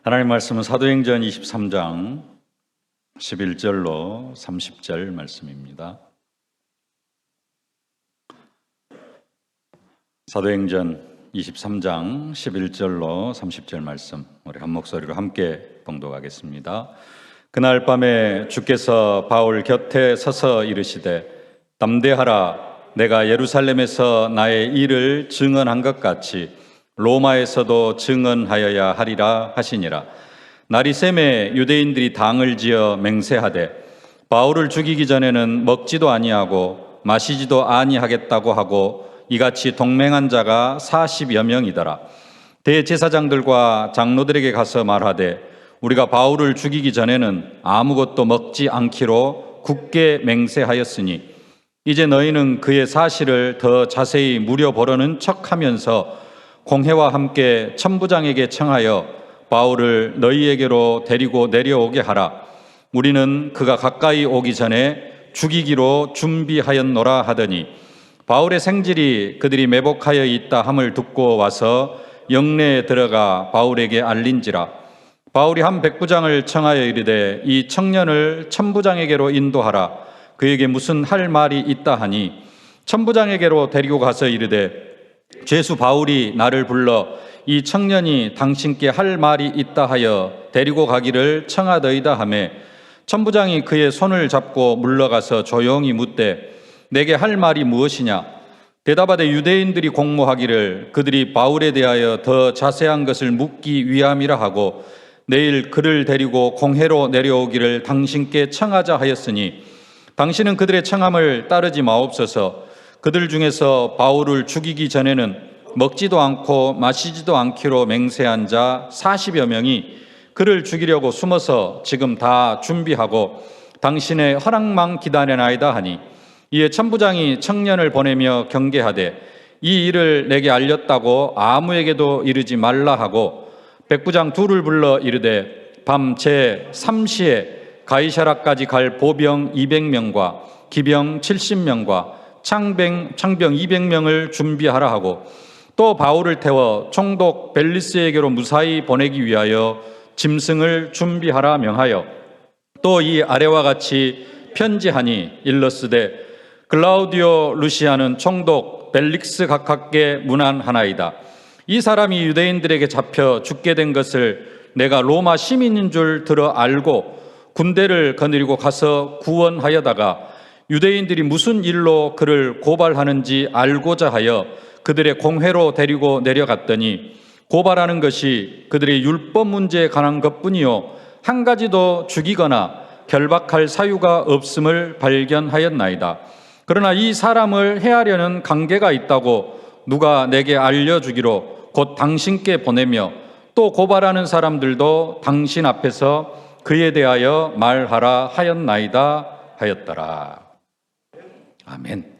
하나님 말씀은 사도행전 23장 11절로 30절 말씀입니다. 사도행전 23장 11절로 30절 말씀, 우리 한 목소리로 함께 봉독하겠습니다. 그날 밤에 주께서 바울 곁에 서서 이르시되 담대하라, 내가 예루살렘에서 나의 일을 증언한 것 같이 로마에서도 증언하여야 하리라 하시니라. 날이 샘에 유대인들이 당을 지어 맹세하되 바울을 죽이기 전에는 먹지도 아니하고 마시지도 아니하겠다고 하고 이같이 동맹한 자가 40여 명이더라. 대제사장들과 장로들에게 가서 말하되 우리가 바울을 죽이기 전에는 아무것도 먹지 않기로 굳게 맹세하였으니 이제 너희는 그의 사실을 더 자세히 물어보려는 척하면서 공회와 함께 천부장에게 청하여 바울을 너희에게로 데리고 내려오게 하라. 우리는 그가 가까이 오기 전에 죽이기로 준비하였노라 하더니 바울의 생질이 그들이 매복하여 있다 함을 듣고 와서 영내에 들어가 바울에게 알린지라. 바울이 한 백부장을 청하여 이르되 이 청년을 천부장에게로 인도하라. 그에게 무슨 할 말이 있다 하니 천부장에게로 데리고 가서 이르되 죄수 바울이 나를 불러 이 청년이 당신께 할 말이 있다 하여 데리고 가기를 청하더이다 하매 천부장이 그의 손을 잡고 물러가서 조용히 묻되 내게 할 말이 무엇이냐? 대답하되 유대인들이 공모하기를 그들이 바울에 대하여 더 자세한 것을 묻기 위함이라 하고 내일 그를 데리고 공회로 내려오기를 당신께 청하자 하였으니 당신은 그들의 청함을 따르지 마옵소서. 그들 중에서 바울을 죽이기 전에는 먹지도 않고 마시지도 않기로 맹세한 자 40여 명이 그를 죽이려고 숨어서 지금 다 준비하고 당신의 허락만 기다려나이다 하니 이에 천부장이 청년을 보내며 경계하되 이 일을 내게 알렸다고 아무에게도 이르지 말라 하고 백부장 둘을 불러 이르되 밤 제 3시에 가이사라까지 갈 보병 200명과 기병 70명과 창병 200명을 준비하라 하고 또 바울을 태워 총독 벨리스에게로 무사히 보내기 위하여 짐승을 준비하라 명하여 또 이 아래와 같이 편지하니 일러스되 글라우디오 루시아는 총독 벨릭스 각하께 문안하나이다. 이 사람이 유대인들에게 잡혀 죽게 된 것을 내가 로마 시민인 줄 들어 알고 군대를 거느리고 가서 구원하여다가 유대인들이 무슨 일로 그를 고발하는지 알고자 하여 그들의 공회로 데리고 내려갔더니 고발하는 것이 그들의 율법 문제에 관한 것뿐이요 한 가지도 죽이거나 결박할 사유가 없음을 발견하였나이다. 그러나 이 사람을 해하려는 관계가 있다고 누가 내게 알려주기로 곧 당신께 보내며 또 고발하는 사람들도 당신 앞에서 그에 대하여 말하라 하였나이다 하였더라. 아멘.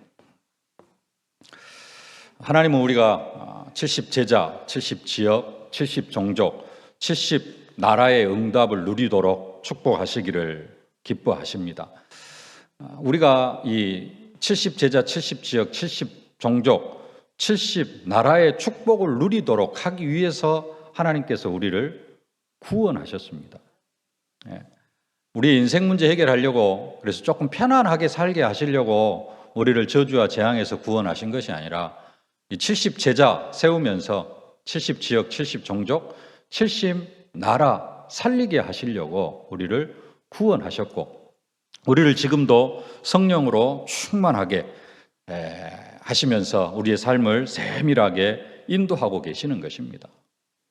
하나님은 우리가 70제자, 70지역, 70종족, 70나라의 응답을 누리도록 축복하시기를 기뻐하십니다. 우리가 이 70제자, 70지역, 70종족, 70나라의 축복을 누리도록 하기 위해서 하나님께서 우리를 구원하셨습니다. 우리 인생 문제 해결하려고 그래서 조금 편안하게 살게 하시려고 우리를 저주와 재앙에서 구원하신 것이 아니라 이 70제자 세우면서 70지역, 70종족, 70나라 살리게 하시려고 우리를 구원하셨고 우리를 지금도 성령으로 충만하게 하시면서 우리의 삶을 세밀하게 인도하고 계시는 것입니다.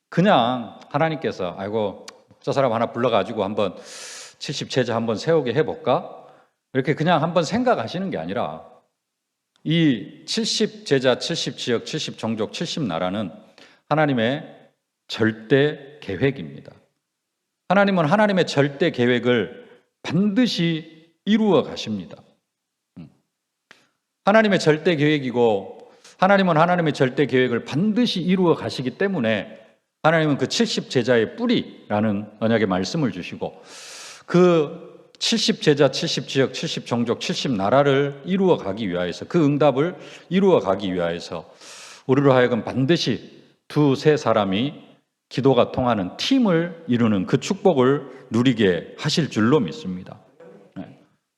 그냥 하나님께서 아이고 저 사람 하나 불러가지고 한번 70제자 한번 세우게 해볼까? 이렇게 그냥 한번 생각하시는 게 아니라 이 70제자, 70지역, 70종족, 70나라는 하나님의 절대 계획입니다. 하나님은 하나님의 절대 계획을 반드시 이루어 가십니다. 하나님의 절대 계획이고 하나님은 하나님의 절대 계획을 반드시 이루어 가시기 때문에 하나님은 그 70제자의 뿌리라는 언약의 말씀을 주시고 그 70제자, 70지역, 70종족, 70나라를 이루어 가기 위하여서 그 응답을 이루어 가기 위하여서 우리로 하여금 반드시 두세 사람이 기도가 통하는 팀을 이루는 그 축복을 누리게 하실 줄로 믿습니다.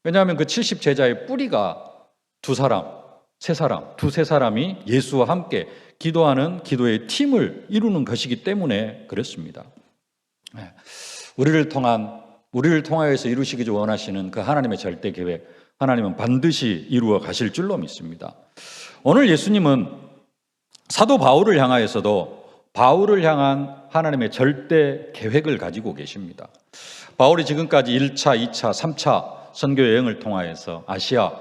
왜냐하면 그 70제자의 뿌리가 두 사람, 세 사람, 두세 사람이 예수와 함께 기도하는 기도의 팀을 이루는 것이기 때문에 그렇습니다. 우리를 통하여서 이루시기 원하시는 그 하나님의 절대 계획, 하나님은 반드시 이루어 가실 줄로 믿습니다. 오늘 예수님은 사도 바울을 향하여서도 바울을 향한 하나님의 절대 계획을 가지고 계십니다. 바울이 지금까지 1차, 2차, 3차 선교 여행을 통하여서 아시아,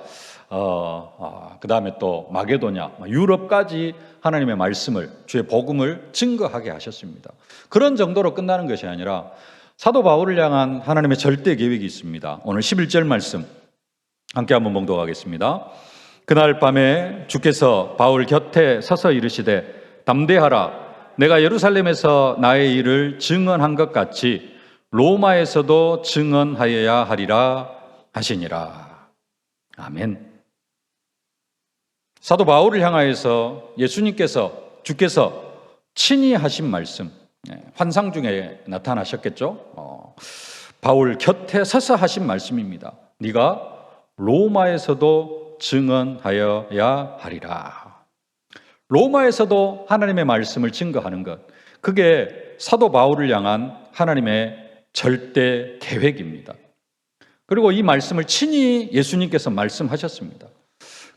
그 다음에 또 마게도냐, 유럽까지 하나님의 말씀을, 주의 복음을 증거하게 하셨습니다. 그런 정도로 끝나는 것이 아니라 사도 바울을 향한 하나님의 절대 계획이 있습니다. 오늘 11절 말씀 함께 한번 봉독하겠습니다. 그날 밤에 주께서 바울 곁에 서서 이르시되 담대하라. 내가 예루살렘에서 나의 일을 증언한 것 같이 로마에서도 증언하여야 하리라 하시니라. 아멘. 사도 바울을 향하여서 주께서 친히 하신 말씀, 환상 중에 나타나셨겠죠. 바울 곁에 서서 하신 말씀입니다. 네가 로마에서도 증언하여야 하리라. 로마에서도 하나님의 말씀을 증거하는 것, 그게 사도 바울을 향한 하나님의 절대 계획입니다. 그리고 이 말씀을 친히 예수님께서 말씀하셨습니다.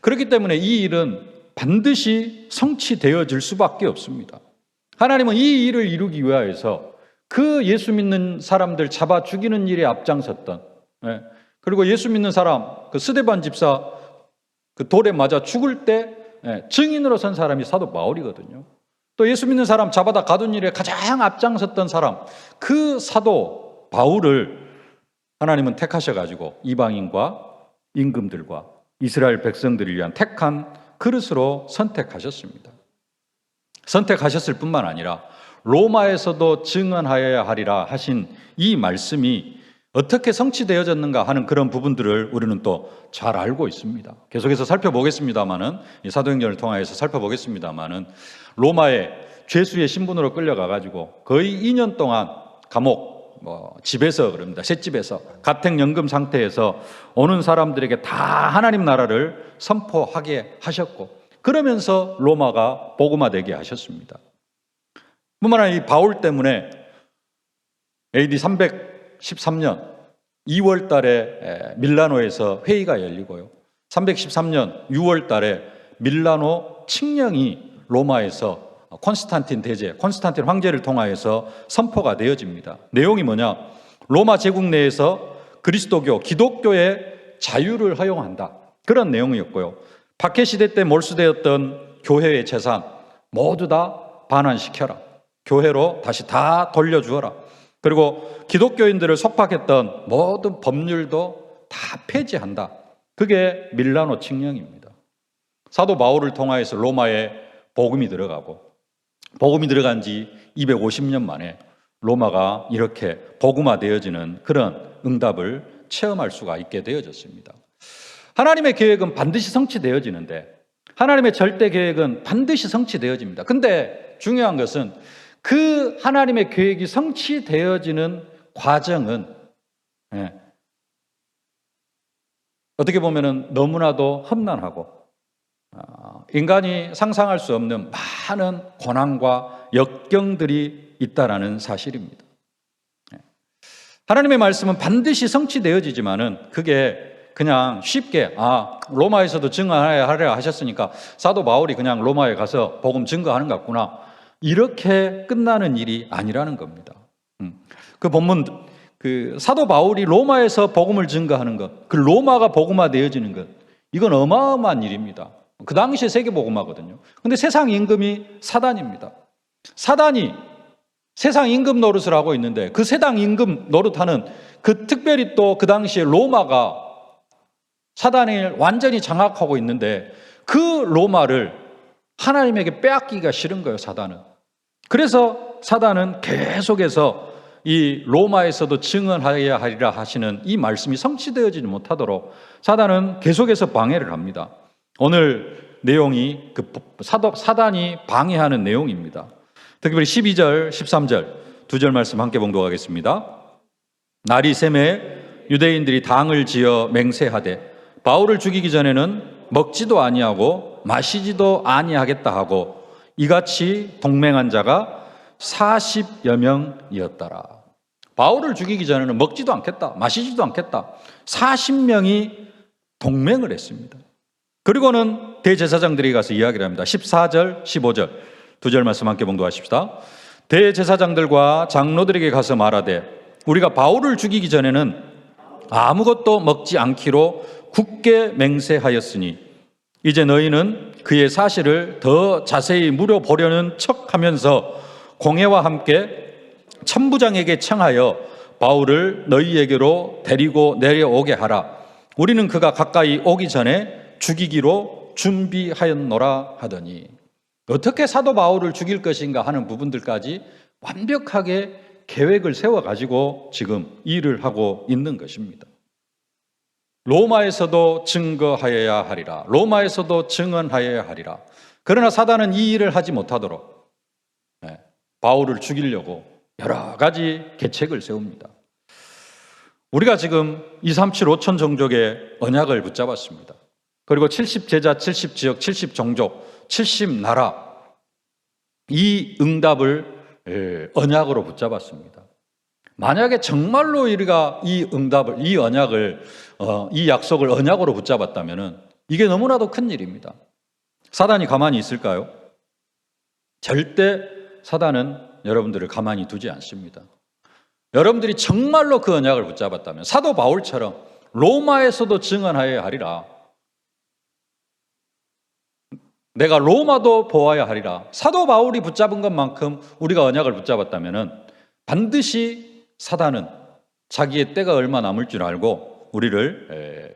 그렇기 때문에 이 일은 반드시 성취되어질 수밖에 없습니다. 하나님은 이 일을 이루기 위하여서 그 예수 믿는 사람들 잡아 죽이는 일에 앞장섰던, 그리고 예수 믿는 사람, 그 스데반 집사 그 돌에 맞아 죽을 때 증인으로 선 사람이 사도 바울이거든요. 또 예수 믿는 사람 잡아다 가둔 일에 가장 앞장섰던 사람, 그 사도 바울을 하나님은 택하셔가지고 이방인과 임금들과 이스라엘 백성들을 위한 택한 그릇으로 선택하셨습니다. 선택하셨을 뿐만 아니라 로마에서도 증언하여야 하리라 하신 이 말씀이 어떻게 성취되어졌는가 하는 그런 부분들을 우리는 또 잘 알고 있습니다. 계속해서 살펴보겠습니다만은, 사도행전을 통하여서 살펴보겠습니다만은, 로마에 죄수의 신분으로 끌려가가지고 거의 2년 동안 감옥, 집에서 그럽니다. 셋집에서 가택연금 상태에서 오는 사람들에게 다 하나님 나라를 선포하게 하셨고, 그러면서 로마가 복음화되게 하셨습니다. 뿐만 아니라 이 바울 때문에 AD 313년 2월 달에 밀라노에서 회의가 열리고요. 313년 6월 달에 밀라노 칙령이 로마에서 콘스탄틴 황제를 통하여서 선포가 되어집니다. 내용이 뭐냐? 로마 제국 내에서 그리스도교, 기독교의 자유를 허용한다. 그런 내용이었고요. 박해 시대 때 몰수되었던 교회의 재산 모두 다 반환시켜라. 교회로 다시 다 돌려주어라. 그리고 기독교인들을 속박했던 모든 법률도 다 폐지한다. 그게 밀라노 칙령입니다. 사도 바울을 통하여서 로마에 복음이 들어가고, 복음이 들어간 지 250년 만에 로마가 이렇게 복음화되어지는 그런 응답을 체험할 수가 있게 되어졌습니다. 하나님의 계획은 반드시 성취되어지는데, 하나님의 절대 계획은 반드시 성취되어집니다. 근데 중요한 것은 그 하나님의 계획이 성취되어지는 과정은 어떻게 보면 너무나도 험난하고 인간이 상상할 수 없는 많은 고난과 역경들이 있다라는 사실입니다. 하나님의 말씀은 반드시 성취되어지지만은 그게 그냥 쉽게 로마에서도 증언하여야 하리라 하셨으니까 사도 바울이 그냥 로마에 가서 복음 증거하는 것 같구나, 이렇게 끝나는 일이 아니라는 겁니다. 그 본문, 그 사도 바울이 로마에서 복음을 증거하는 것, 그 로마가 복음화되어지는 것, 이건 어마어마한 일입니다. 그 당시에 세계 복음화거든요. 근데 세상 임금이 사단입니다. 사단이 세상 임금 노릇을 하고 있는데, 그 세상 임금 노릇하는 그 특별히 또 그 당시에 로마가 사단을 완전히 장악하고 있는데, 그 로마를 하나님에게 빼앗기기가 싫은 거예요, 사단은. 그래서 사단은 계속해서 이 로마에서도 증언하여야 하리라 하시는 이 말씀이 성취되어지지 못하도록 사단은 계속해서 방해를 합니다. 오늘 내용이 그 사단이 방해하는 내용입니다. 특별히 12절, 13절 두 절 말씀 함께 봉독하겠습니다. 날이 새매 유대인들이 당을 지어 맹세하되 바울을 죽이기 전에는 먹지도 아니하고 마시지도 아니하겠다 하고 이같이 동맹한 자가 40여 명이었더라. 바울을 죽이기 전에는 먹지도 않겠다, 마시지도 않겠다. 40명이 동맹을 했습니다. 그리고는 대제사장들이 가서 이야기를 합니다. 14절, 15절 두 절 말씀 함께 봉독하십시다. 대제사장들과 장로들에게 가서 말하되 우리가 바울을 죽이기 전에는 아무것도 먹지 않기로 굳게 맹세하였으니 이제 너희는 그의 사실을 더 자세히 물어보려는 척하면서 공회와 함께 천부장에게 청하여 바울을 너희에게로 데리고 내려오게 하라. 우리는 그가 가까이 오기 전에 죽이기로 준비하였노라 하더니 어떻게 사도 바울을 죽일 것인가 하는 부분들까지 완벽하게 계획을 세워가지고 지금 일을 하고 있는 것입니다. 로마에서도 증거하여야 하리라. 로마에서도 증언하여야 하리라. 그러나 사단은 이 일을 하지 못하도록 바울을 죽이려고 여러 가지 계책을 세웁니다. 우리가 지금 237 5천 종족의 언약을 붙잡았습니다. 그리고 70제자, 70지역, 70종족, 70나라 이 응답을 언약으로 붙잡았습니다. 만약에 정말로 우리가 이 응답을, 이 언약을, 이 약속을 언약으로 붙잡았다면 이게 너무나도 큰 일입니다. 사단이 가만히 있을까요? 절대 사단은 여러분들을 가만히 두지 않습니다. 여러분들이 정말로 그 언약을 붙잡았다면 사도 바울처럼 로마에서도 증언하여야 하리라. 내가 로마도 보아야 하리라. 사도 바울이 붙잡은 것만큼 우리가 언약을 붙잡았다면 반드시 사단은 자기의 때가 얼마 남을 줄 알고 우리를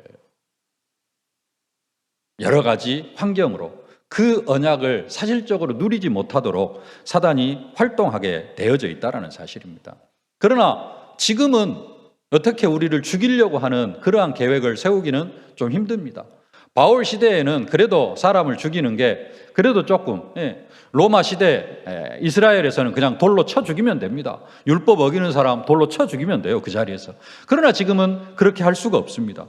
여러 가지 환경으로 그 언약을 사실적으로 누리지 못하도록 사단이 활동하게 되어져 있다는 사실입니다. 그러나 지금은 어떻게 우리를 죽이려고 하는 그러한 계획을 세우기는 좀 힘듭니다. 바울 시대에는 그래도 사람을 죽이는 게 그래도 조금, 로마 시대 이스라엘에서는 그냥 돌로 쳐 죽이면 됩니다. 율법 어기는 사람 돌로 쳐 죽이면 돼요, 그 자리에서. 그러나 지금은 그렇게 할 수가 없습니다.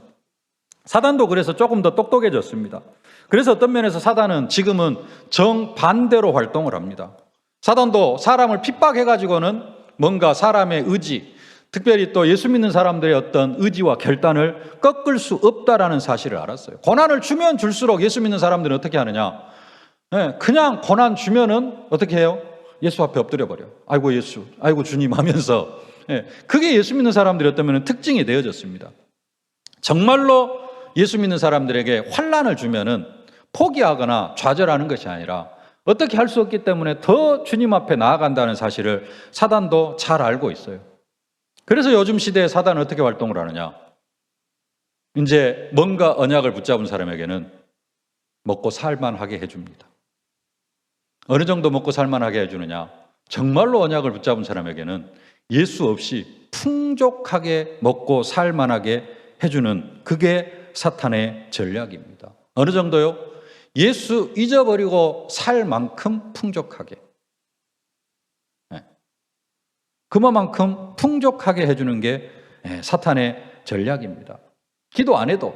사단도 그래서 조금 더 똑똑해졌습니다. 그래서 어떤 면에서 사단은 지금은 정반대로 활동을 합니다. 사단도 사람을 핍박해가지고는 뭔가 사람의 의지, 특별히 또 예수 믿는 사람들의 어떤 의지와 결단을 꺾을 수 없다라는 사실을 알았어요. 고난을 주면 줄수록 예수 믿는 사람들은 어떻게 하느냐? 그냥 고난 주면은 어떻게 해요? 예수 앞에 엎드려 버려. 아이고 예수, 아이고 주님 하면서. 그게 예수 믿는 사람들이었다면 특징이 되어졌습니다. 정말로 예수 믿는 사람들에게 환난을 주면은 포기하거나 좌절하는 것이 아니라 어떻게 할 수 없기 때문에 더 주님 앞에 나아간다는 사실을 사단도 잘 알고 있어요. 그래서 요즘 시대에 사단은 어떻게 활동을 하느냐? 이제 뭔가 언약을 붙잡은 사람에게는 먹고 살만하게 해줍니다. 어느 정도 먹고 살만하게 해주느냐? 정말로 언약을 붙잡은 사람에게는 예수 없이 풍족하게 먹고 살만하게 해주는 그게 사탄의 전략입니다. 어느 정도요? 예수 잊어버리고 살 만큼 풍족하게. 그만큼 풍족하게 해주는 게 사탄의 전략입니다. 기도 안 해도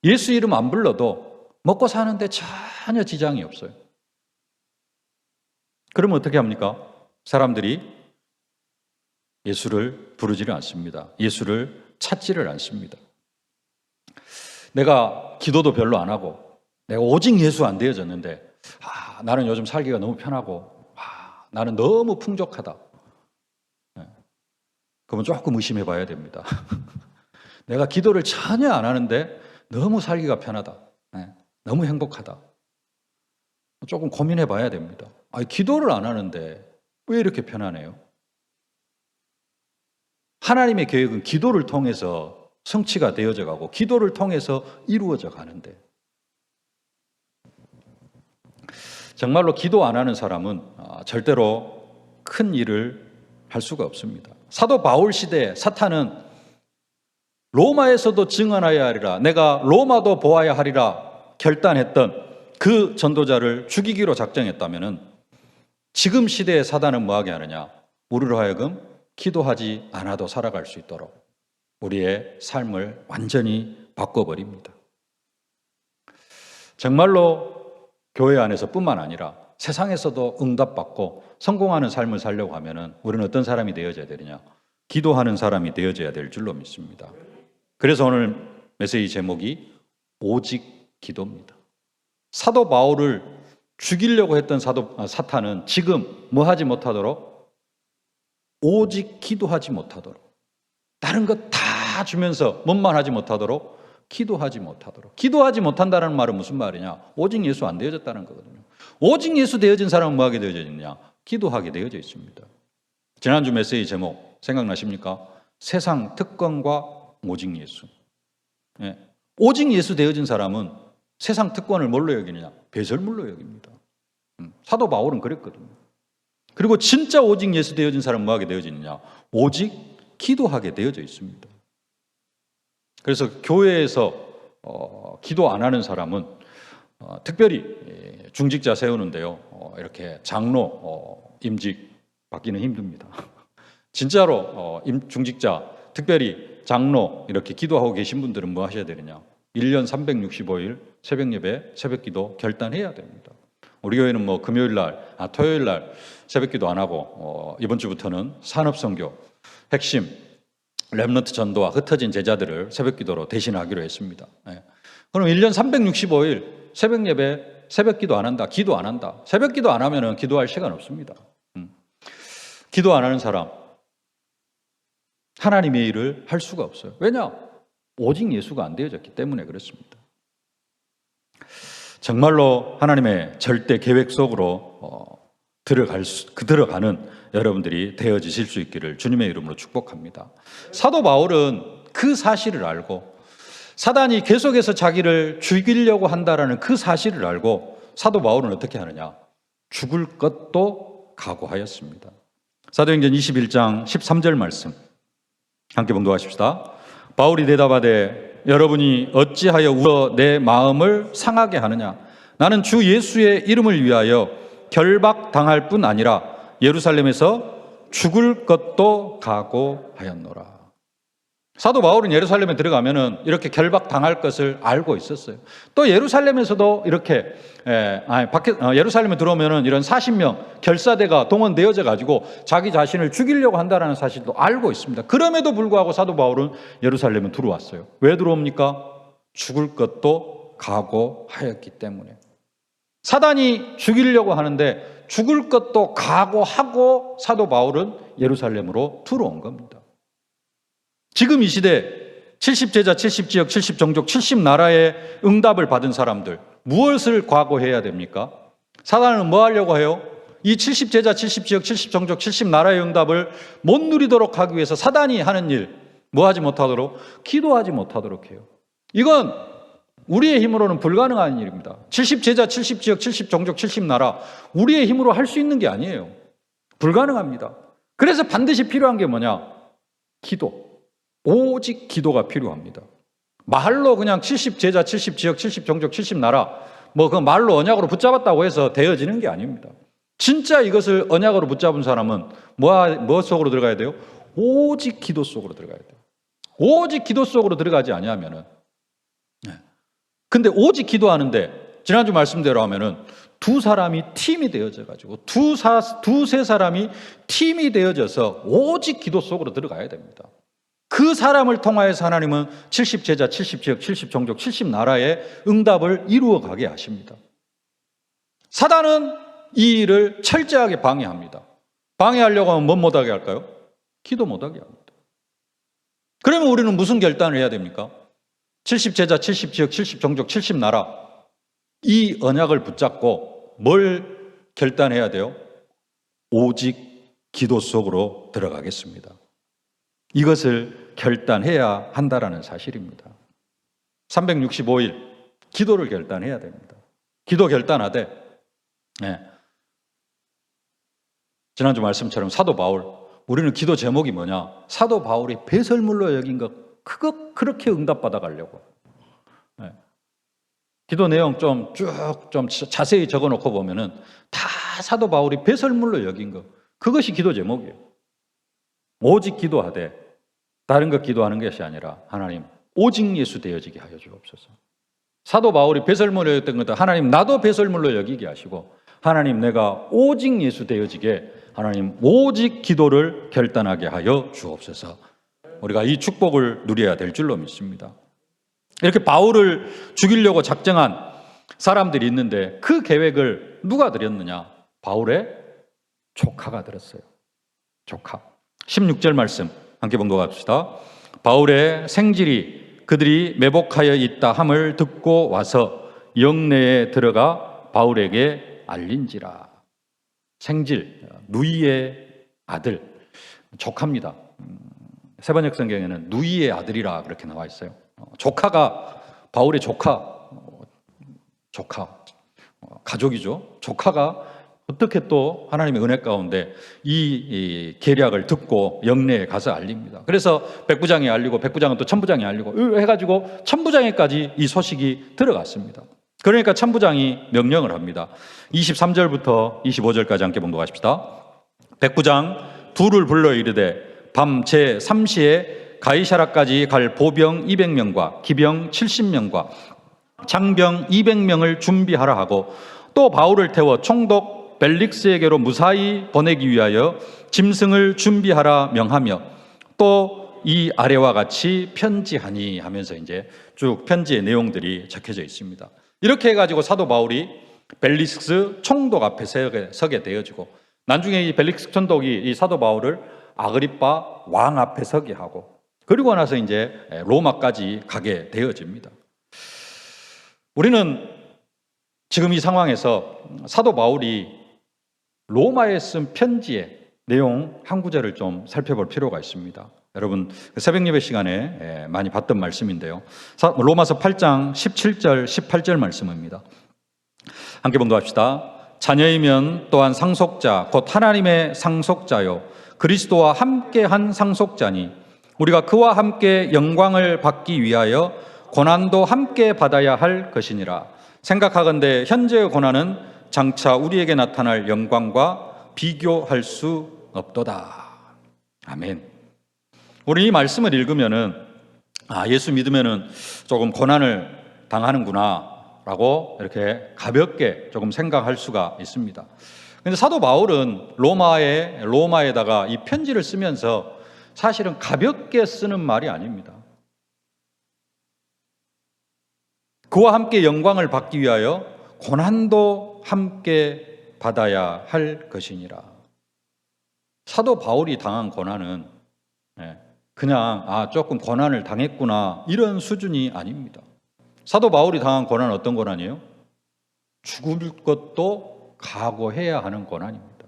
예수 이름 안 불러도 먹고 사는데 전혀 지장이 없어요. 그러면 어떻게 합니까? 사람들이 예수를 부르지를 않습니다. 예수를 찾지를 않습니다. 내가 기도도 별로 안 하고 내가 오직 예수 안 되어졌는데 나는 요즘 살기가 너무 편하고 나는 너무 풍족하다. 그러면 조금 의심해 봐야 됩니다. 내가 기도를 전혀 안 하는데 너무 살기가 편하다. 너무 행복하다. 조금 고민해 봐야 됩니다. 기도를 안 하는데 왜 이렇게 편하네요? 하나님의 계획은 기도를 통해서 성취가 되어져 가고 기도를 통해서 이루어져 가는데 정말로 기도 안 하는 사람은 절대로 큰 일을 할 수가 없습니다. 사도 바울 시대에 사탄은 로마에서도 증언하여야 하리라, 내가 로마도 보아야 하리라 결단했던 그 전도자를 죽이기로 작정했다면 지금 시대의 사단은 뭐하게 하느냐? 우리로 하여금 기도하지 않아도 살아갈 수 있도록 우리의 삶을 완전히 바꿔버립니다. 정말로 교회 안에서뿐만 아니라 세상에서도 응답받고 성공하는 삶을 살려고 하면 우리는 어떤 사람이 되어져야 되느냐? 기도하는 사람이 되어져야 될 줄로 믿습니다. 그래서 오늘 메시지 제목이 오직 기도입니다. 사도 바울을 죽이려고 했던 사탄은 지금 뭐 하지 못하도록? 오직 기도하지 못하도록, 다른 것 다 주면서 뭔만 하지 못하도록, 기도하지 못하도록. 기도하지 못한다는 말은 무슨 말이냐? 오직 예수 안 되어졌다는 거거든요. 오직 예수 되어진 사람은 뭐 하게 되어져 있느냐? 기도하게 되어져 있습니다. 지난주 메시지 제목 생각나십니까? 세상 특권과 오직 예수. 예. 오직 예수 되어진 사람은 세상 특권을 뭘로 여기느냐? 배설물로 여깁니다. 사도 바울은 그랬거든요. 그리고 진짜 오직 예수 되어진 사람은 뭐 하게 되어지느냐? 오직 기도하게 되어져 있습니다. 그래서 교회에서 기도 안 하는 사람은 특별히 중직자 세우는데요, 이렇게 장로 임직 받기는 힘듭니다. 진짜로 중직자, 특별히 장로 이렇게 기도하고 계신 분들은 뭐 하셔야 되느냐? 1년 365일 새벽 예배, 새벽 기도 결단해야 됩니다. 우리 교회는 뭐 금요일 날, 토요일 날 새벽 기도 안 하고 이번 주부터는 산업선교, 핵심, 렘넌트 전도와 흩어진 제자들을 새벽 기도로 대신하기로 했습니다. 그럼 1년 365일 새벽 예배, 새벽 기도 안 한다, 기도 안 한다. 새벽 기도 안 하면 기도할 시간 없습니다. 기도 안 하는 사람, 하나님의 일을 할 수가 없어요. 왜냐? 오직 예수가 안 되어졌기 때문에 그렇습니다. 정말로 하나님의 절대 계획 속으로 들어가는 여러분들이 되어지실 수 있기를 주님의 이름으로 축복합니다. 사도 바울은 그 사실을 알고 사단이 계속해서 자기를 죽이려고 한다라는 그 사실을 알고 사도 바울은 어떻게 하느냐? 죽을 것도 각오하였습니다. 사도행전 21장 13절 말씀 함께 봉독하십시다. 바울이 대답하되 여러분이 어찌하여 울어 내 마음을 상하게 하느냐? 나는 주 예수의 이름을 위하여 결박당할 뿐 아니라 예루살렘에서 죽을 것도 각오하였노라. 사도 바울은 예루살렘에 들어가면은 이렇게 결박당할 것을 알고 있었어요. 또 예루살렘에서도 이렇게 예루살렘에 들어오면은 이런 40명 결사대가 동원되어져 가지고 자기 자신을 죽이려고 한다라는 사실도 알고 있습니다. 그럼에도 불구하고 사도 바울은 예루살렘에 들어왔어요. 왜 들어옵니까? 죽을 것도 각오하였기 때문에. 사단이 죽이려고 하는데 죽을 것도 각오하고 사도 바울은 예루살렘으로 들어온 겁니다. 지금 이 시대 70제자, 70지역, 70종족, 70나라의 응답을 받은 사람들 무엇을 각오해야 됩니까? 사단은 뭐 하려고 해요? 이 70제자, 70지역, 70종족, 70나라의 응답을 못 누리도록 하기 위해서 사단이 하는 일 뭐 하지 못하도록? 기도하지 못하도록 해요. 이건 우리의 힘으로는 불가능한 일입니다. 70제자, 70지역, 70종족, 70나라 우리의 힘으로 할 수 있는 게 아니에요. 불가능합니다. 그래서 반드시 필요한 게 뭐냐? 기도. 오직 기도가 필요합니다. 말로 그냥 70제자, 70지역, 70종족, 70나라 뭐 그 말로 언약으로 붙잡았다고 해서 되어지는 게 아닙니다. 진짜 이것을 언약으로 붙잡은 사람은 뭐 속으로 들어가야 돼요? 오직 기도 속으로 들어가야 돼요. 오직 기도 속으로 들어가지 아니하면은 근데 오직 기도하는데 지난주 말씀대로 하면은 두 사람이 팀이 되어져 가지고 두세 사람이 팀이 되어져서 오직 기도 속으로 들어가야 됩니다. 그 사람을 통하여서 하나님은 70제자, 70지역, 70종족, 70나라의 응답을 이루어 가게 하십니다. 사단은 이 일을 철저하게 방해합니다. 방해하려고 하면 뭐 못하게 할까요? 기도 못하게 합니다. 그러면 우리는 무슨 결단을 해야 됩니까? 70제자, 70지역, 70종족, 70나라 이 언약을 붙잡고 뭘 결단해야 돼요? 오직 기도 속으로 들어가겠습니다. 이것을 결단해야 한다라는 사실입니다. 365일 기도를 결단해야 됩니다. 기도 결단하되 지난주 말씀처럼 사도 바울 우리는 기도 제목이 뭐냐? 사도 바울이 배설물로 여긴 것 그렇게 응답받아 가려고 기도 내용 좀 자세히 적어 놓고 보면은 다 사도 바울이 배설물로 여긴 거. 그것이 기도 제목이에요. 오직 기도하되 다른 것 기도하는 것이 아니라 하나님 오직 예수 되어지게 하여 주옵소서. 사도 바울이 배설물로 여겼던 것도 하나님 나도 배설물로 여기게 하시고 하나님 내가 오직 예수 되어지게 하나님 오직 기도를 결단하게 하여 주옵소서. 우리가 이 축복을 누려야 될 줄로 믿습니다. 이렇게 바울을 죽이려고 작정한 사람들이 있는데 그 계획을 누가 들였느냐? 바울의 조카가 들었어요. 조카. 16절 말씀 함께 봉독합시다. 바울의 생질이 그들이 매복하여 있다 함을 듣고 와서 영내에 들어가 바울에게 알린지라. 생질, 누이의 아들, 조카입니다. 세번역 성경에는 누이의 아들이라 그렇게 나와 있어요. 조카가 바울의 조카, 가족이죠. 조카가 어떻게 또 하나님의 은혜 가운데 이 계략을 듣고 영내에 가서 알립니다. 그래서 백부장에 알리고 백부장은 또 천부장에 알리고 해가지고 천부장에까지 이 소식이 들어갔습니다. 그러니까 천부장이 명령을 합니다. 23절부터 25절까지 함께 봉독하십시다. 백부장 둘을 불러 이르되 밤 제3시에 가이사라까지 갈 보병 200명과 기병 70명과 장병 200명을 준비하라 하고 또 바울을 태워 총독 벨릭스에게로 무사히 보내기 위하여 짐승을 준비하라 명하며 또 이 아래와 같이 편지하니 하면서 이제 쭉 편지의 내용들이 적혀져 있습니다. 이렇게 해가지고 사도 바울이 벨릭스 총독 앞에 서게 되어지고 나중에 이 벨릭스 총독이 이 사도 바울을 아그리빠 왕 앞에 서게 하고 그리고 나서 이제 로마까지 가게 되어집니다. 우리는 지금 이 상황에서 사도 바울이 로마에 쓴 편지의 내용 한 구절을 좀 살펴볼 필요가 있습니다. 여러분 새벽 예배 시간에 많이 봤던 말씀인데요. 로마서 8장 17절 18절 말씀입니다. 함께 봉독합시다. 자녀이면 또한 상속자 곧 하나님의 상속자요 그리스도와 함께한 상속자니 우리가 그와 함께 영광을 받기 위하여 고난도 함께 받아야 할 것이니라. 생각하건대 현재의 고난은 장차 우리에게 나타날 영광과 비교할 수 없도다. 아멘. 우리 이 말씀을 읽으면은 예수 믿으면은 조금 고난을 당하는구나라고 이렇게 가볍게 조금 생각할 수가 있습니다. 그런데 사도 바울은 로마에다가 이 편지를 쓰면서 사실은 가볍게 쓰는 말이 아닙니다. 그와 함께 영광을 받기 위하여 고난도 함께 받아야 할 것이니라. 사도 바울이 당한 고난은 그냥 조금 고난을 당했구나 이런 수준이 아닙니다. 사도 바울이 당한 고난은 어떤 고난이에요? 죽을 것도 각오해야 하는 고난입니다.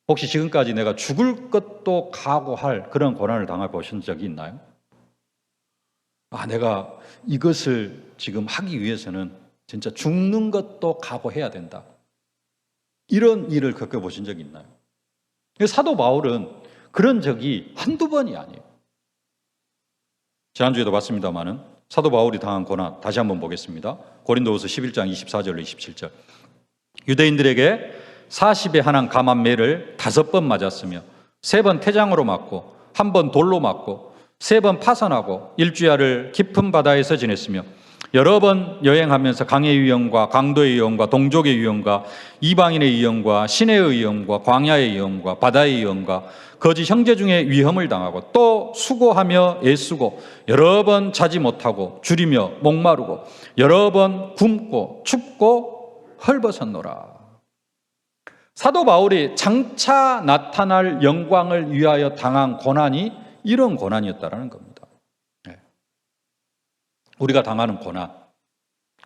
혹시 지금까지 내가 죽을 것도 각오할 그런 고난을 당해보신 적이 있나요? 내가 이것을 지금 하기 위해서는 진짜 죽는 것도 각오해야 된다. 이런 일을 겪어보신 적이 있나요? 사도 바울은 그런 적이 한두 번이 아니에요. 지난주에도 봤습니다마는 사도 바울이 당한 고난 다시 한번 보겠습니다. 고린도후서 11장 24절로 27절. 유대인들에게 40에 한한 감한 매를 5번 맞았으며 3번 태장으로 맞고 1번 돌로 맞고 3번 파선하고 일주야를 깊은 바다에서 지냈으며 여러 번 여행하면서 강의 위험과 강도의 위험과 동족의 위험과 이방인의 위험과 시내의 위험과 광야의 위험과 바다의 위험과 거짓 형제 중에 위험을 당하고 또 수고하며 애쓰고 여러 번 자지 못하고 줄이며 목마르고 여러 번 굶고 춥고 헐벗었노라. 사도 바울이 장차 나타날 영광을 위하여 당한 고난이 이런 고난이었다라는 겁니다. 우리가 당하는 고난,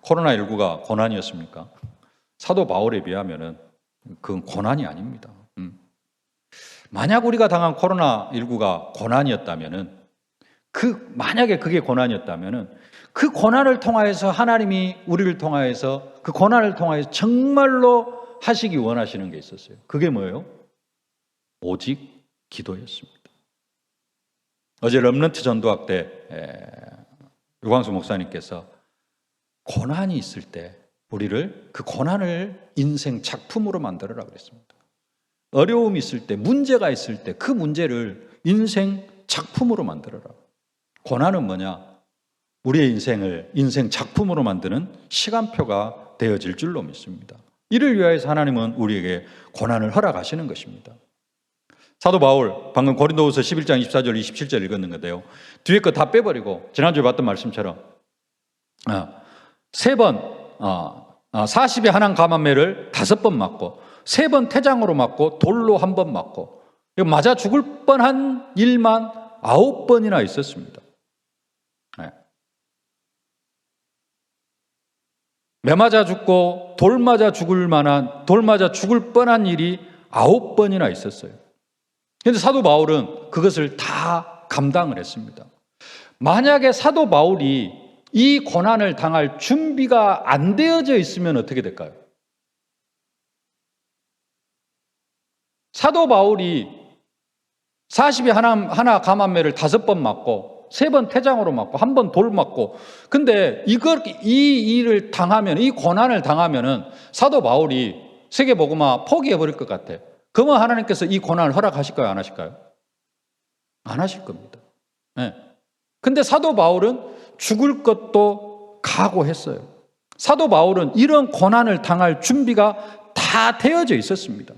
코로나19가 고난이었습니까? 사도 바울에 비하면은 그건 고난이 아닙니다. 만약 우리가 당한 코로나19가 고난이었다면은 만약에 그게 고난이었다면은 그 고난을 통하여서 하나님이 우리를 통하여서 그 고난을 통하여서 정말로 하시기 원하시는 게 있었어요. 그게 뭐예요? 오직 기도였습니다. 어제 렘넌트 전도학 때 유광수 목사님께서 고난이 있을 때 우리를 그 고난을 인생 작품으로 만들어라 그랬습니다. 어려움이 있을 때, 문제가 있을 때 그 문제를 인생 작품으로 만들어라. 고난은 뭐냐? 우리의 인생을 인생 작품으로 만드는 시간표가 되어질 줄로 믿습니다. 이를 위하여서 하나님은 우리에게 고난을 허락하시는 것입니다. 사도 바울, 방금 고린도후서 11장 24절 27절 읽었는 건데요. 뒤에 거 다 빼버리고 지난주에 봤던 말씀처럼 40에 한한 감암매를 5번 맞고 3번 태장으로 맞고 돌로 1번 맞고 맞아 죽을 뻔한 일만 9번이나 있었습니다. 매 맞아 죽고 돌 맞아 죽을 뻔한 일이 9번이나 있었어요. 그런데 사도 바울은 그것을 다 감당을 했습니다. 만약에 사도 바울이 이 고난을 당할 준비가 안 되어져 있으면 어떻게 될까요? 사도 바울이 40에 하나 감암매를 5번 맞고 3번 태장으로 맞고 1번 돌 맞고 근데 이 일을 당하면 이 고난을 당하면은 사도 바울이 세계복음화 포기해버릴 것 같아. 그러면 하나님께서 이 고난을 허락하실까요? 안 하실까요? 안 하실 겁니다. 네. 근데 사도 바울은 죽을 것도 각오했어요. 사도 바울은 이런 고난을 당할 준비가 다 되어져 있었습니다.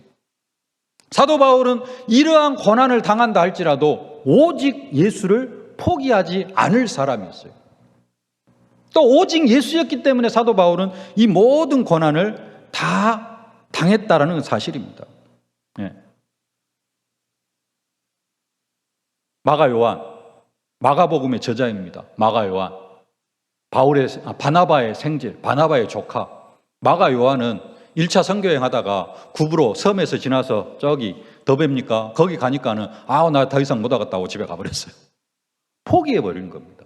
사도 바울은 이러한 고난을 당한다 할지라도 오직 예수를 포기하지 않을 사람이었어요. 또 오직 예수였기 때문에 사도 바울은 이 모든 고난을 다 당했다라는 사실입니다. 네. 마가복음의 저자입니다. 마가 요한, 바나바의 생질, 바나바의 조카. 마가 요한은 1차 선교행 하다가 구브로 섬에서 지나서 저기 더베입니까? 거기 가니까는 나 더 이상 못 하겠다고 집에 가버렸어요. 포기해버린 겁니다.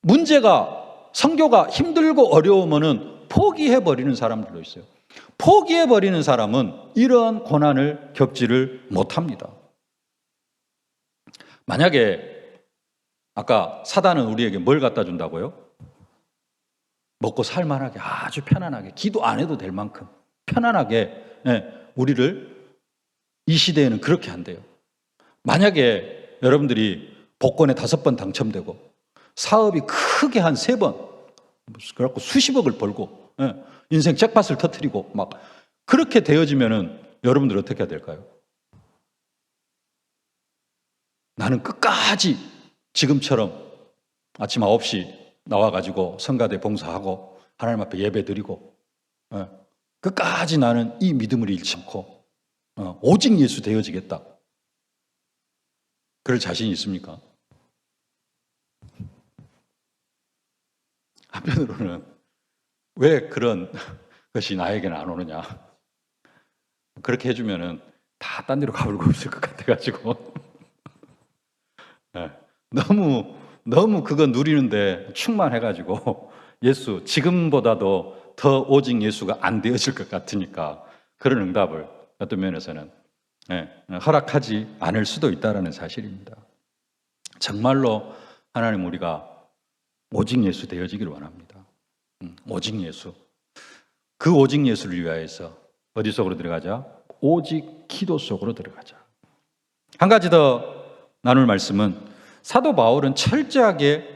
문제가 선교가 힘들고 어려우면은 포기해버리는 사람들도 있어요. 포기해버리는 사람은 이런 고난을 겪지를 못합니다. 만약에 아까 사단은 우리에게 뭘 갖다 준다고요? 먹고 살만하게 아주 편안하게 기도 안 해도 될 만큼 편안하게 우리를 이 시대에는 그렇게 한대요. 만약에 여러분들이 복권에 5번 당첨되고 사업이 크게 한 3번 그래갖고 수십억을 벌고 인생 잭팟을 터뜨리고 막 그렇게 되어지면은 여러분들 어떻게 해야 될까요? 나는 끝까지 지금처럼 아침 9시 나와가지고 성가대 봉사하고 하나님 앞에 예배 드리고 끝까지 나는 이 믿음을 잃지 않고 오직 예수 되어지겠다. 그럴 자신이 있습니까? 한편으로는 왜 그런 것이 나에게는 안 오느냐. 그렇게 해주면은 다 딴 데로 가버리고 있을 것 같아가지고 너무 그거 누리는데 충만해가지고 예수 지금보다도 더 오직 예수가 안 되어질 것 같으니까 그런 응답을 어떤 면에서는 허락하지 않을 수도 있다는 사실입니다. 정말로 하나님 우리가 오직 예수 되어지기를 원합니다. 오직 예수. 그 오직 예수를 위하여서 어디 속으로 들어가자? 오직 기도 속으로 들어가자. 한 가지 더 나눌 말씀은 사도 바울은 철저하게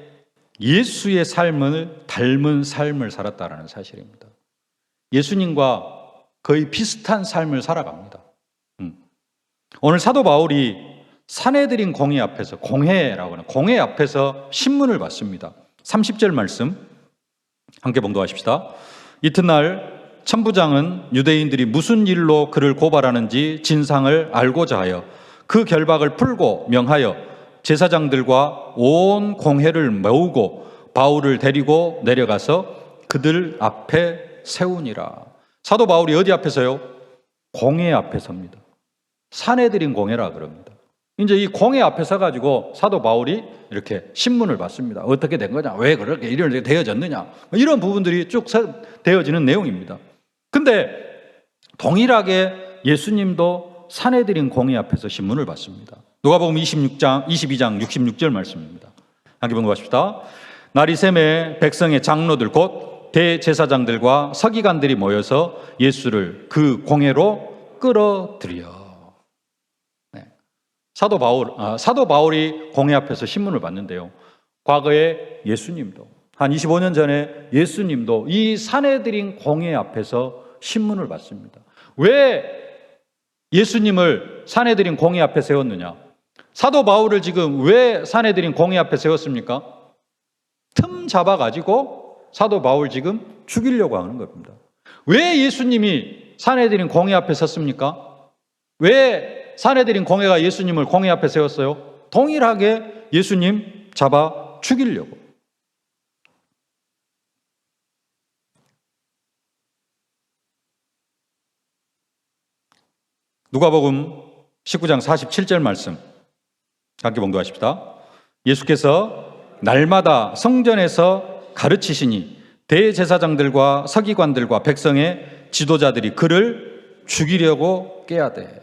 예수의 삶을 닮은 삶을 살았다는 사실입니다. 예수님과 거의 비슷한 삶을 살아갑니다. 오늘 사도 바울이 산헤드린 공회 앞에서 공회라고 하는 공회 앞에서 신문을 받습니다. 30절 말씀 함께 봉독하십시다. 이튿날 천부장은 유대인들이 무슨 일로 그를 고발하는지 진상을 알고자 하여 그 결박을 풀고 명하여 제사장들과 온 공회를 모으고 바울을 데리고 내려가서 그들 앞에 세우니라. 사도 바울이 어디 앞에서요? 공회 앞에 섭니다. 산헤드린 공회라 그럽니다. 이제 이 공회 앞에 서가지고 사도 바울이 이렇게 신문을 받습니다. 어떻게 된 거냐? 왜 그렇게 이렇게 되어졌느냐? 이런 부분들이 쭉 되어지는 내용입니다. 근데 동일하게 예수님도 산헤드린 공회 앞에서 신문을 받습니다. 누가복음 22장 66절 말씀입니다. 함께 봉독하십시다. 나리샘의 백성의 장로들 곧 대제사장들과 서기관들이 모여서 예수를 그 공회로 끌어들여. 사도 바울이 공회 앞에서 신문을 받는데요. 과거에 예수님도 한 25년 전에 예수님도 이 산헤드린 공회 앞에서 신문을 받습니다. 왜 예수님을 산헤드린 공회 앞에 세웠느냐? 사도 바울을 지금 왜 산헤드린 공회 앞에 세웠습니까? 틈 잡아가지고 사도 바울 지금 죽이려고 하는 겁니다. 왜 예수님이 산헤드린 공회 앞에 섰습니까? 왜 산헤드린 공회가 예수님을 공회 앞에 세웠어요? 동일하게 예수님 잡아 죽이려고. 누가복음 19장 47절 말씀 함께 봉독하십시다. 예수께서 날마다 성전에서 가르치시니 대제사장들과 서기관들과 백성의 지도자들이 그를 죽이려고 꾀하되.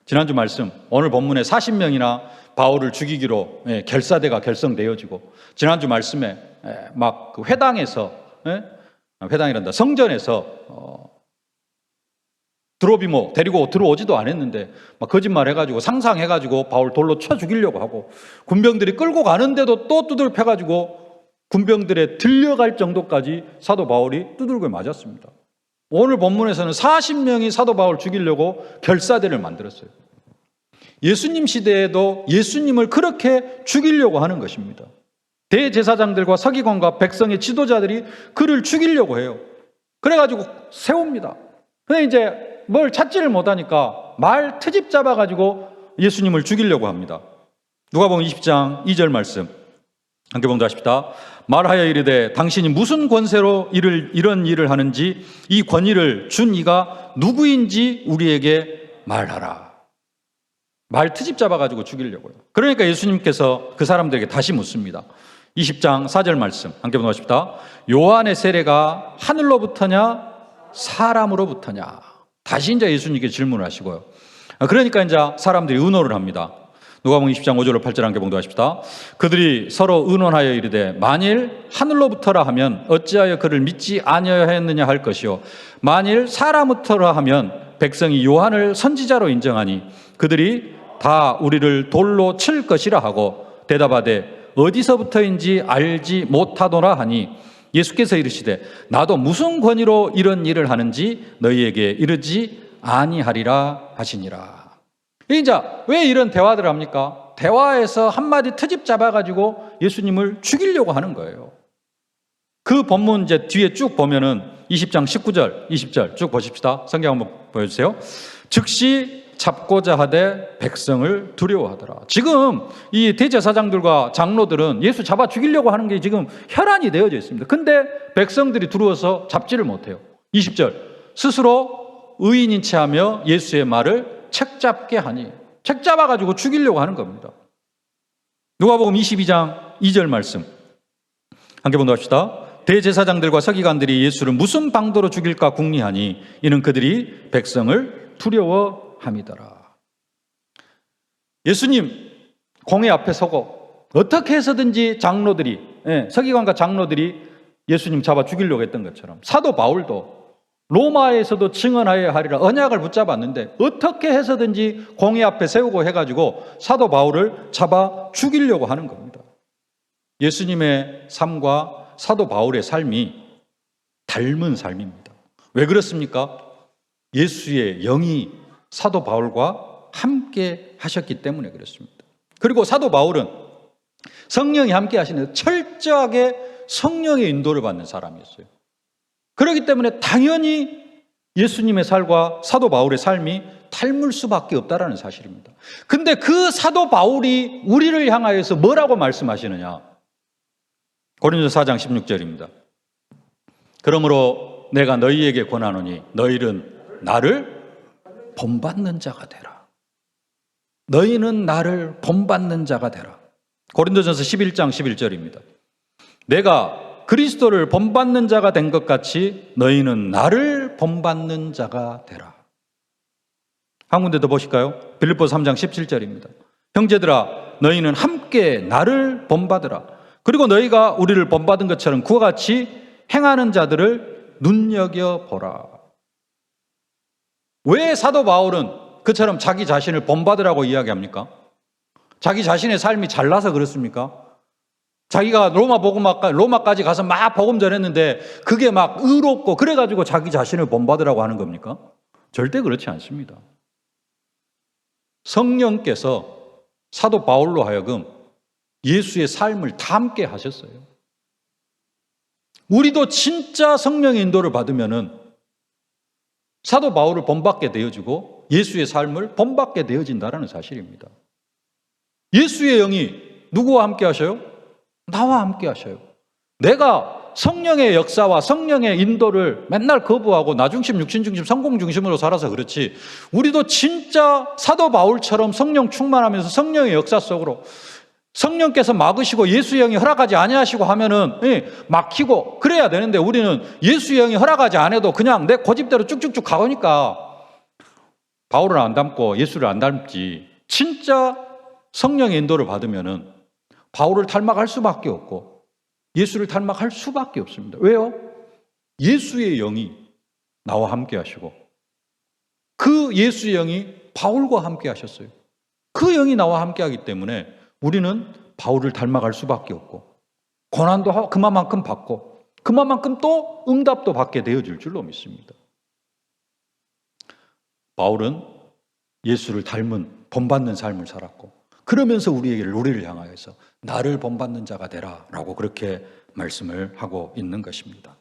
지난주 말씀, 오늘 본문에 40명이나 바울을 죽이기로 결사대가 결성되어지고, 지난주 말씀에 막 그 회당에서, 회당이란다, 성전에서 드로비모 데리고 들어오지도 않았는데 막 거짓말 해가지고 상상해가지고 바울 돌로 쳐 죽이려고 하고, 군병들이 끌고 가는데도 또 두들펴가지고 군병들에 들려갈 정도까지 사도 바울이 두들겨 맞았습니다. 오늘 본문에서는 40명이 사도 바울 죽이려고 결사대를 만들었어요. 예수님 시대에도 예수님을 그렇게 죽이려고 하는 것입니다. 대제사장들과 서기관과 백성의 지도자들이 그를 죽이려고 해요. 그래가지고 세웁니다. 근데 이제 뭘 찾지를 못하니까 말 트집 잡아가지고 예수님을 죽이려고 합니다. 누가복음 20장 2절 말씀 함께 봉독하십시다. 말하여 이르되 당신이 무슨 권세로 이런 일을 하는지 이 권위를 준 이가 누구인지 우리에게 말하라. 말 트집 잡아가지고 죽이려고요. 그러니까 예수님께서 그 사람들에게 다시 묻습니다. 20장 4절 말씀 함께 봉독하십시다. 요한의 세례가 하늘로부터냐 사람으로부터냐. 다시 이제 예수님께 질문을 하시고요. 그러니까 이제 사람들이 의논을 합니다. 누가복음 20장 5절로 8절 함께 봉독하십시다. 그들이 서로 의논하여 이르되 만일 하늘로부터라 하면 어찌하여 그를 믿지 아니하였느냐 할 것이요 만일 사람부터라 하면 백성이 요한을 선지자로 인정하니 그들이 다 우리를 돌로 칠 것이라 하고 대답하되 어디서부터인지 알지 못하노라 하니 예수께서 이르시되 나도 무슨 권위로 이런 일을 하는지 너희에게 이르지 아니하리라 하시니라. 이제 왜 이런 대화들을 합니까? 대화에서 한마디 트집 잡아가지고 예수님을 죽이려고 하는 거예요. 그 본문 이제 뒤에 쭉 보면은 20장 19절, 20절 쭉 보십시다. 성경 한번 보여주세요. 즉시 잡고자 하되 백성을 두려워하더라. 지금 이 대제사장들과 장로들은 예수 잡아 죽이려고 하는 게 지금 혈안이 되어져 있습니다. 근데 백성들이 두려워서 잡지를 못해요. 20절 스스로 의인인 체하며 예수의 말을 책잡게 하니 책잡아가지고 죽이려고 하는 겁니다. 누가복음 22장 2절 말씀 함께 봉독합시다. 대제사장들과 서기관들이 예수를 무슨 방도로 죽일까 궁리하니 이는 그들이 백성을 두려워함이더라. 예수님 공회 앞에 서고 어떻게 해서든지 장로들이 서기관과 장로들이 예수님 잡아 죽이려고 했던 것처럼 사도 바울도 로마에서도 증언하여야 하리라 언약을 붙잡았는데 어떻게 해서든지 공회 앞에 세우고 해가지고 사도 바울을 잡아 죽이려고 하는 겁니다. 예수님의 삶과 사도 바울의 삶이 닮은 삶입니다. 왜 그렇습니까? 예수의 영이 사도 바울과 함께 하셨기 때문에 그렇습니다. 그리고 사도 바울은 성령이 함께 하시는 철저하게 성령의 인도를 받는 사람이었어요. 그렇기 때문에 당연히 예수님의 삶과 사도 바울의 삶이 닮을 수밖에 없다는 사실입니다. 근데 그 사도 바울이 우리를 향하여서 뭐라고 말씀하시느냐? 고린도서 4장 16절입니다. 그러므로 내가 너희에게 권하노니 너희는 나를 본받는 자가 되라. 너희는 나를 본받는 자가 되라. 고린도전서 11장 11절입니다. 내가 그리스도를 본받는 자가 된 것 같이 너희는 나를 본받는 자가 되라. 한 군데 더 보실까요? 빌립보서 3장 17절입니다. 형제들아 너희는 함께 나를 본받으라. 그리고 너희가 우리를 본받은 것처럼 그와 같이 행하는 자들을 눈여겨보라. 왜 사도 바울은 그처럼 자기 자신을 본받으라고 이야기합니까? 자기 자신의 삶이 잘나서 그렇습니까? 자기가 로마까지 가서 막 복음 전했는데 그게 막 의롭고 그래가지고 자기 자신을 본받으라고 하는 겁니까? 절대 그렇지 않습니다. 성령께서 사도 바울로 하여금 예수의 삶을 다 함께 하셨어요. 우리도 진짜 성령의 인도를 받으면은 사도 바울을 본받게 되어지고 예수의 삶을 본받게 되어진다는 사실입니다. 예수의 영이 누구와 함께 하셔요? 나와 함께 하셔요. 내가 성령의 역사와 성령의 인도를 맨날 거부하고 나 중심, 육신 중심, 성공 중심으로 살아서 그렇지, 우리도 진짜 사도 바울처럼 성령 충만하면서 성령의 역사 속으로 성령께서 막으시고 예수의 영이 허락하지 아니하시고 하면은 막히고 그래야 되는데, 우리는 예수의 영이 허락하지 않아도 그냥 내 고집대로 쭉쭉쭉 가오니까 바울을 안 닮고 예수를 안 닮지, 진짜 성령의 인도를 받으면은 바울을 닮아갈 수밖에 없고 예수를 닮아갈 수밖에 없습니다. 왜요? 예수의 영이 나와 함께 하시고 그 예수의 영이 바울과 함께 하셨어요. 그 영이 나와 함께 하기 때문에 우리는 바울을 닮아갈 수밖에 없고 고난도 그만큼 받고 그만큼 또 응답도 받게 되어질 줄로 믿습니다. 바울은 예수를 닮은 본받는 삶을 살았고, 그러면서 우리를 향하여서 나를 본받는 자가 되라 라고 그렇게 말씀을 하고 있는 것입니다.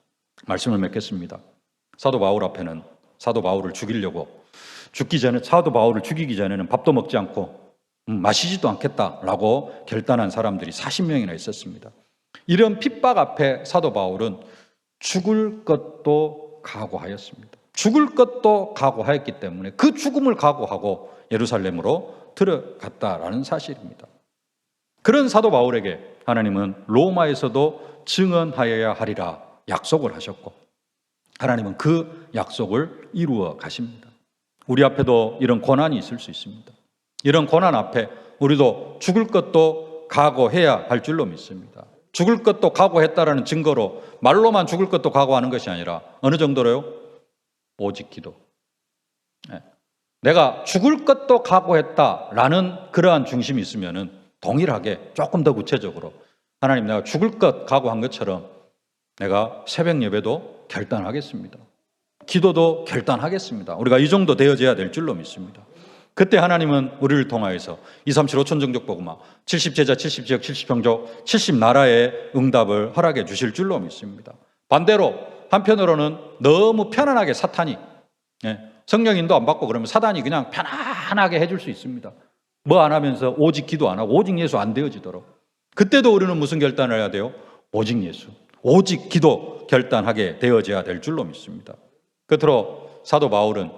말씀을 맺겠습니다. 사도 바울 앞에는 사도 바울을 사도 바울을 죽이기 전에는 밥도 먹지 않고 마시지도 않겠다라고 결단한 사람들이 40명이나 있었습니다. 이런 핍박 앞에 사도 바울은 죽을 것도 각오하였습니다. 죽을 것도 각오하였기 때문에 그 죽음을 각오하고 예루살렘으로 들어갔다라는 사실입니다. 그런 사도 바울에게 하나님은 로마에서도 증언하여야 하리라 약속을 하셨고, 하나님은 그 약속을 이루어 가십니다. 우리 앞에도 이런 고난이 있을 수 있습니다. 이런 고난 앞에 우리도 죽을 것도 각오해야 할 줄로 믿습니다. 죽을 것도 각오했다라는 증거로 말로만 죽을 것도 각오하는 것이 아니라 어느 정도로요? 오직 기도. 내가 죽을 것도 각오했다라는 그러한 중심이 있으면은 동일하게 조금 더 구체적으로 하나님, 내가 죽을 것 각오한 것처럼 내가 새벽 예배도 결단하겠습니다. 기도도 결단하겠습니다. 우리가 이 정도 되어져야 될 줄로 믿습니다. 그때 하나님은 우리를 통하여서 237 5천 종족 복음화, 70제자, 70지역, 70종족, 70나라의 응답을 허락해 주실 줄로 믿습니다. 반대로 한편으로는 너무 편안하게 사탄이 성령 인도 안 받고 그러면 사단이 그냥 편안하게 해줄 수 있습니다. 뭐 안 하면서 오직 기도 안 하고 오직 예수 안 되어지도록. 그때도 우리는 무슨 결단을 해야 돼요? 오직 예수, 오직 기도 결단하게 되어져야 될 줄로 믿습니다. 끝으로 사도 바울은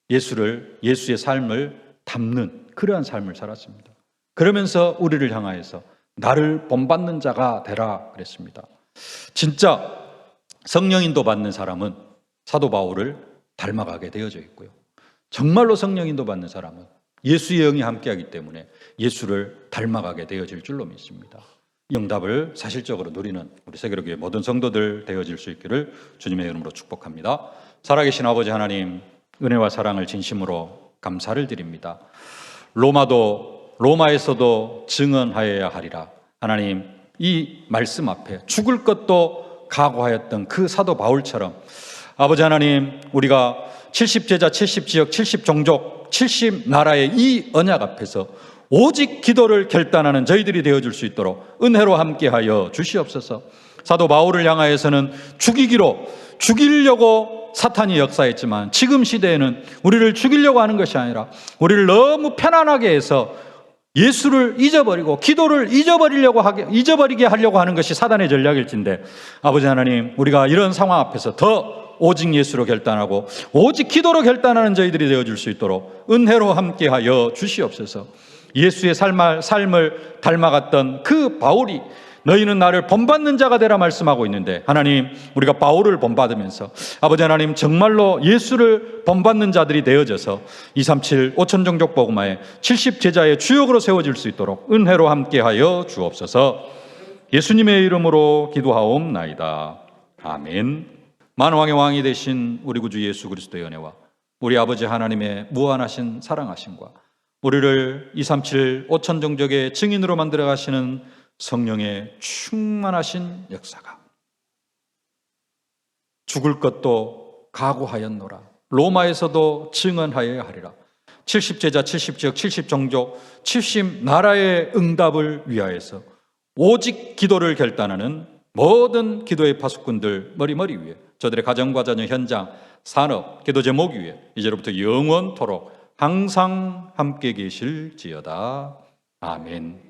예수의 삶을 담는 그러한 삶을 살았습니다. 그러면서 우리를 향하여서 나를 본받는 자가 되라 그랬습니다. 진짜 성령인도 받는 사람은 사도 바울을 닮아가게 되어져 있고요. 정말로 성령인도 받는 사람은 예수의 영이 함께하기 때문에 예수를 닮아가게 되어질 줄로 믿습니다. 이 응답을 사실적으로 누리는 우리 세계로교회 모든 성도들 되어질 수 있기를 주님의 이름으로 축복합니다. 살아계신 아버지 하나님, 은혜와 사랑을 진심으로 감사를 드립니다. 로마에서도 증언하여야 하리라. 하나님, 이 말씀 앞에 죽을 것도 각오하였던 그 사도 바울처럼 아버지 하나님, 우리가 70제자, 70지역, 70종족, 70나라의 이 언약 앞에서 오직 기도를 결단하는 저희들이 되어줄 수 있도록 은혜로 함께하여 주시옵소서. 사도 바울을 향하여서는 죽이려고 사탄이 역사했지만 지금 시대에는 우리를 죽이려고 하는 것이 아니라 우리를 너무 편안하게 해서 예수를 잊어버리고 기도를 잊어버리게 하려고 하는 것이 사단의 전략일진데, 아버지 하나님, 우리가 이런 상황 앞에서 더 오직 예수로 결단하고 오직 기도로 결단하는 저희들이 되어줄 수 있도록 은혜로 함께하여 주시옵소서. 예수의 삶을 닮아갔던 그 바울이 너희는 나를 본받는 자가 되라 말씀하고 있는데, 하나님, 우리가 바울을 본받으면서 아버지 하나님, 정말로 예수를 본받는 자들이 되어져서 237 5천 종족 복음화에 70제자의 주역으로 세워질 수 있도록 은혜로 함께하여 주옵소서. 예수님의 이름으로 기도하옵나이다. 아멘. 만왕의 왕이 되신 우리 구주 예수 그리스도의 은혜와 우리 아버지 하나님의 무한하신 사랑하심과 우리를 237 5천정족의 증인으로 만들어 가시는 성령의 충만하신 역사가 죽을 것도 각오하였노라. 로마에서도 증언하여야 하리라. 70제자, 70지역, 70종족, 70나라의 응답을 위하여서 오직 기도를 결단하는 모든 기도의 파수꾼들 머리 위에 저들의 가정과 자녀, 현장, 산업, 기도 제목 위에 이제로부터 영원토록 항상 함께 계실지어다. 아멘.